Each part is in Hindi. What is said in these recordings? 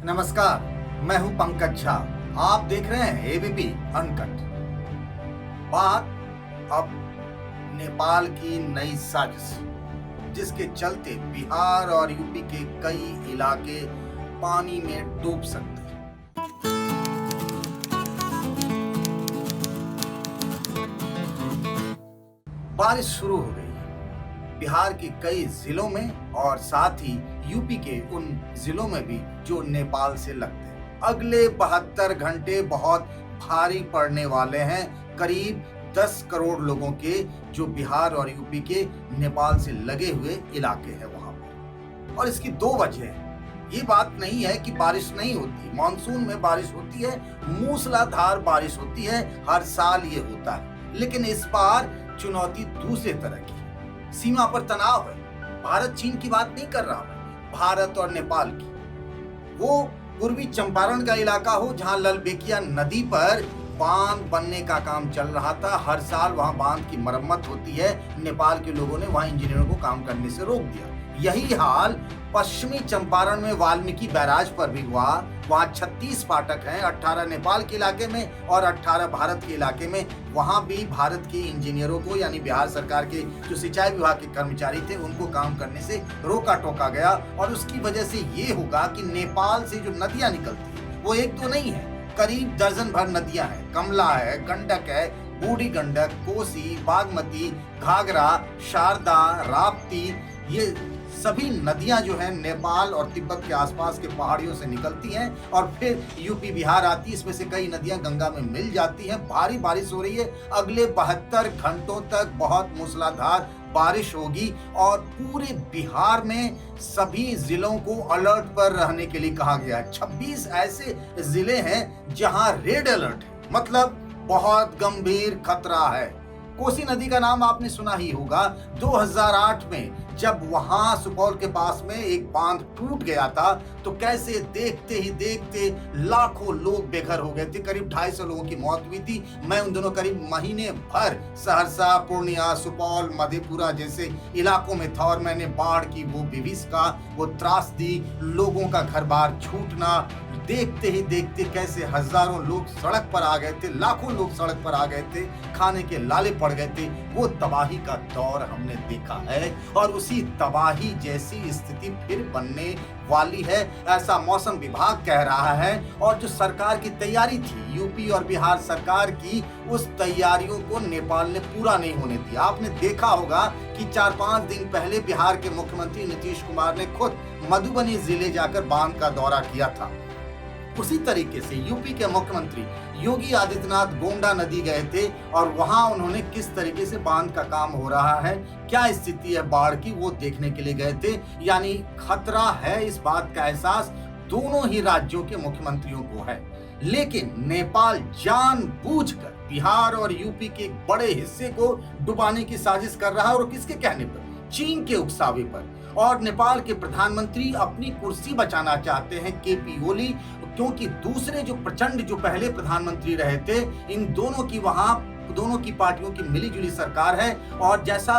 नमस्कार, मैं हूं पंकज झा। आप देख रहे हैं एबीपी अनकट। बात अब नेपाल की नई साजिश, जिसके चलते बिहार और यूपी के कई इलाके पानी में डूब सकते हैं। बारिश शुरू हो गई है बिहार के कई जिलों में और साथ ही यूपी के उन जिलों में भी जो नेपाल से लगते हैं। अगले 72 घंटे बहुत भारी पड़ने वाले हैं करीब 10 करोड़ लोगों के, जो बिहार और यूपी के नेपाल से लगे हुए इलाके हैं वहां पर। और इसकी दो वजह है। ये बात नहीं है कि बारिश नहीं होती, मानसून में बारिश होती है, मूसलाधार बारिश होती है, हर साल ये होता है। लेकिन इस बार चुनौती दूसरे तरह की है। सीमा पर तनाव है। भारत चीन की बात नहीं कर रहा मैं, भारत और नेपाल की। वो पूर्वी चंपारण का इलाका हो जहां ललबेकिया नदी पर बांध बनने का काम चल रहा था। हर साल वहां बांध की मरम्मत होती है। नेपाल के लोगों ने वहां इंजीनियरों को काम करने से रोक दिया। यही हाल पश्चिमी चंपारण में वाल्मीकि बैराज पर भी हुआ। वहां 36 फाटक हैं, 18 नेपाल के इलाके में और 18 भारत के इलाके में। वहां भी भारत के इंजीनियरों को, यानी बिहार सरकार के जो सिंचाई विभाग के कर्मचारी थे, उनको काम करने से रोका टोका गया। और उसकी वजह से ये होगा कि नेपाल से जो नदियां निकलती है वो एक दो नहीं है, करीब दर्जन भर नदियां हैं। कमला है, गंडक है, बूढ़ी गंडक, कोसी, बागमती, घाघरा, शारदा, राप्ती, ये सभी नदियां जो हैं नेपाल और तिब्बत के आसपास के पहाड़ियों से निकलती हैं और फिर यूपी बिहार आती है। इसमें से कई नदियां गंगा में मिल जाती हैं। भारी बारिश हो रही है। अगले 72 घंटों तक बहुत मूसलाधार बारिश होगी और पूरे बिहार में सभी जिलों को अलर्ट पर रहने के लिए कहा गया है। 26 ऐसे जिले हैं जहां रेड अलर्ट है, मतलब बहुत गंभीर खतरा है। कोसी नदी का नाम आपने सुना ही होगा। 2008 में जब वहां सुपौल के पास में एक बांध टूट गया था तो कैसे देखते ही देखते लाखों लोग बेघर हो गए थे। करीब 250 लोगों की मौत हुई थी। मैं उन दिनों करीब महीने भर सहरसा, पूर्णिया, सुपौल, मधेपुरा जैसे इलाकों में था और मैंने बाढ़ की वो विभीषिका, वो त्रासदी, लोगों का घर बार छूटना, देखते ही देखते कैसे हजारों लोग सड़क पर आ गए थे, लाखों लोग सड़क पर आ गए थे, खाने के लाले पड़ गए थे। वो तबाही का दौर हमने देखा है और उसी तबाही जैसी स्थिति फिर बनने वाली है, ऐसा मौसम विभाग कह रहा है। और जो सरकार की तैयारी थी, यूपी और बिहार सरकार की, उस तैयारियों को नेपाल ने पूरा नहीं होने दिया। आपने देखा होगा कि 4-5 दिन पहले बिहार के मुख्यमंत्री नीतीश कुमार ने खुद मधुबनी जिले जाकर बांध का दौरा किया था। उसी तरीके से यूपी के मुख्यमंत्री योगी आदित्यनाथ गोंडा नदी गए थे और वहां उन्होंने किस तरीके से बांध का काम हो रहा है, क्या स्थिति है बाढ़ की, वो देखने के लिए गए थे। यानी खतरा है, इस बात का एहसास दोनों ही राज्यों के मुख्यमंत्रियों को है। लेकिन नेपाल जानबूझकर बिहार और यूपी के एक बड़े हिस्से को डुबाने की साजिश कर रहा है। और किसके कहने पर? चीन के उकसावे पर। और नेपाल के प्रधानमंत्री अपनी कुर्सी बचाना चाहते हैं, केपी ओली, क्योंकि दूसरे जो प्रचंड जो पहले प्रधानमंत्री रहे थे, इन दोनों की वहां दोनों की पार्टियों की मिलीजुली सरकार है। और जैसा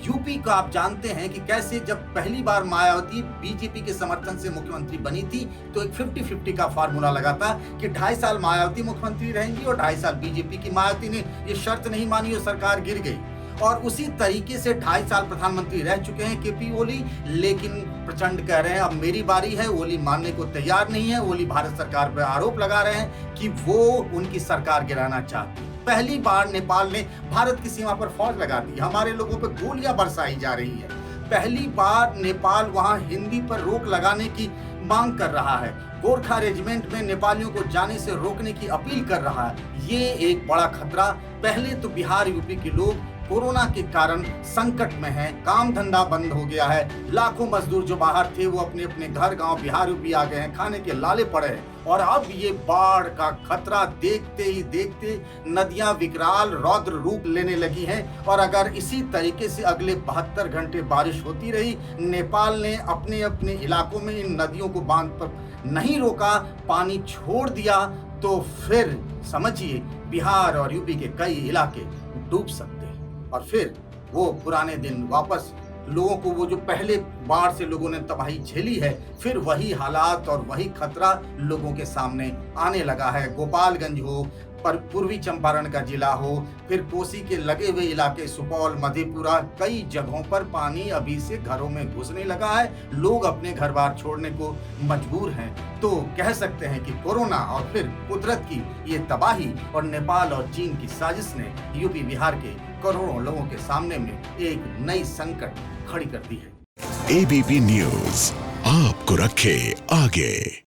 यूपी का आप जानते हैं कि कैसे जब पहली बार मायावती बीजेपी के समर्थन से मुख्यमंत्री बनी थी तो एक 50-50 का फार्मूला लगा था कि 2.5 साल मायावती मुख्यमंत्री रहेंगी और 2.5 साल बीजेपी की। मायावती ने ये शर्त नहीं मानी और सरकार गिर गई। और उसी तरीके से 2.5 साल प्रधानमंत्री रह चुके हैं केपी ओली, लेकिन प्रचंड कह रहे हैं अब मेरी बारी है। ओली मानने को तैयार नहीं है। ओली भारत सरकार पर आरोप लगा रहे हैं कि वो उनकी सरकार गिराना चाहती है। पहली बार नेपाल ने भारत की सीमा पर फौज लगा दी, हमारे लोगों पर गोलियां बरसाई जा रही है। पहली बार नेपाल वहां हिंदी पर रोक लगाने की मांग कर रहा है। गोरखा रेजिमेंट में नेपालियों को जाने से रोकने की अपील कर रहा है। ये एक बड़ा खतरा। पहले तो बिहार यूपी के लोग कोरोना के कारण संकट में हैं, काम धंधा बंद हो गया है। लाखों मजदूर जो बाहर थे वो अपने अपने घर गांव बिहार यूपी आ गए हैं, खाने के लाले पड़े हैं। और अब ये बाढ़ का खतरा देखते ही देखते नदियां विकराल रौद्र रूप लेने लगी हैं। और अगर इसी तरीके से अगले 72 घंटे बारिश होती रही, नेपाल ने अपने अपने इलाकों में इन नदियों को बांध पर नहीं रोका, पानी छोड़ दिया, तो फिर समझिए बिहार और यूपी के कई इलाके डूब सकते हैं और फिर वो पुराने दिन वापस लोगों को वो जो पहले बाढ़ से लोगों ने तबाही झेली है, फिर वही हालात और वही खतरा लोगों के सामने आने लगा है। गोपालगंज हो, पर पूर्वी चंपारण का जिला हो, फिर कोसी के लगे हुए इलाके सुपौल, मधेपुरा, कई जगहों पर पानी अभी से घरों में घुसने लगा है। लोग अपने घर बार छोड़ने को मजबूर हैं। तो कह सकते हैं कि कोरोना और फिर कुदरत की ये तबाही और नेपाल और चीन की साजिश ने यूपी बिहार के करोड़ों लोगों के सामने में एक नई संकट खड़ी कर दी है। एबीपी न्यूज आपको रखे आगे।